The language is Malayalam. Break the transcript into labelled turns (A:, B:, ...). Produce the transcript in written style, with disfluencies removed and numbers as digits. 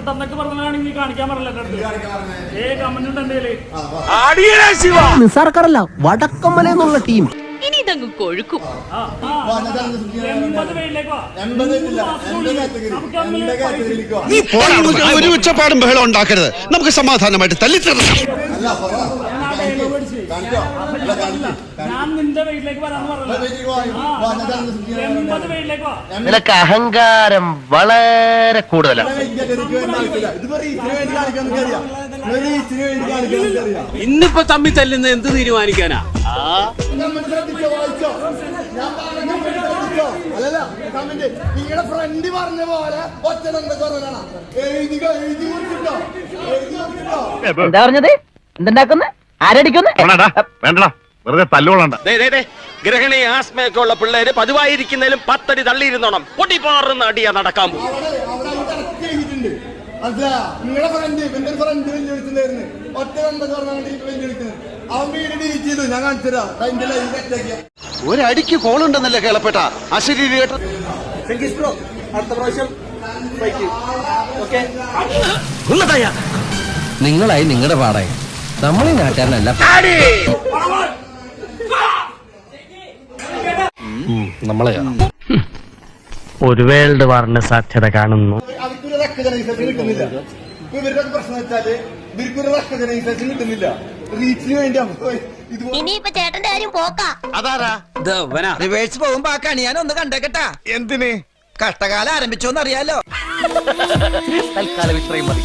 A: തന്നൊക്കെ പറഞ്ഞാണെങ്കിൽ കാണിക്കാൻ പറഞ്ഞില്ല കമന്റ് ഉണ്ട് എന്റെ
B: നിസാർക്കാരല്ല വടക്കമ്മല എന്നുള്ള ടീം
C: ഇനി ഇതങ്ങ് കൊഴുക്കും.
A: 80 വെയിലേക്ക്
D: ഒരു ഉച്ചപ്പാടും ബഹളം ഉണ്ടാക്കരുത്. നമുക്ക് സമാധാനമായിട്ട് തല്ലിത്തരണം.
A: ഞാൻ നിന്റെ വെയിലേക്ക് വരാന്ന് പറഞ്ഞില്ല.
B: നിനക്ക് അഹങ്കാരം വളരെ കൂടുതലാണ്.
E: ഇന്നിപ്പോ തമ്മി തല്ലുന്ന എന്ത് തീരുമാനിക്കാനാ?
F: നിങ്ങളുടെ ഫ്രണ്ട് പറഞ്ഞ പോലെ ഒറ്റ
B: എന്താ പറഞ്ഞത്? എന്തുണ്ടാക്കുന്ന ആരടിക്കുന്ന
D: വേണ്ടടാ, വെറുതെ തല്ലുകൊള്ളണ്ട.
E: ഗ്രഹണി ആസ്മയൊക്കെ ഉള്ള പിള്ളേര് പതിവായിരിക്കുന്നതിലും 10 അടി തള്ളിയിരുന്നോണം. പൊട്ടിപ്പാറുന്ന അടിയാ നടക്കാൻ പോകും.
F: അതാ നിങ്ങളുടെ ഫ്രണ്ട് എന്റെ ഫ്രണ്ട് വെല്ലുവിളിച്ചിട്ടുണ്ടായിരുന്നു. ഒറ്റ വെല്ലുവിളിക്കുന്നത് അവൻ വീട് ഡിലീറ്റ് ചെയ്തു. ഞാൻ കാണിച്ചുതരാം. അതിന്റെ ലൈവ് കറ്റാക്കിയ
D: ഒരടിക്ക് കോളുണ്ടെന്നല്ലേ കേളപ്പെട്ട അശരീരി കേട്ട.
E: അടുത്ത പ്രാവശ്യം
B: നിങ്ങളായി നിങ്ങളുടെ പാടായി നമ്മളീ നാട്ടുകാരനല്ല. നമ്മളെ ഒരു വേൾഡ് വാറിന്റെ സാധ്യത കാണുന്നു.
F: അവർക്കൊരു റെക്കഗ്നൈസേഷൻ കിട്ടുന്നില്ല. ഇവരുടെ പ്രശ്നം വെച്ചാല് ഇവർക്കൊരു റെക്കഗ്നൈസേഷൻ കിട്ടുന്നില്ല. റീച്ചിന് വേണ്ടി
C: ഇനിയിപ്പോ ചേട്ടന്റെ കാര്യം പോക്കാ.
D: അതാരാ
B: റിവേഴ്സ് പോകുമ്പോ ആ കണി ഞാൻ ഒന്ന് കണ്ടേക്കട്ടാ.
D: എന്തിന്?
B: കഷ്ടകാലം ആരംഭിച്ചോന്ന് അറിയാലോ. തൽക്കാലം ഇത്രയും മതി.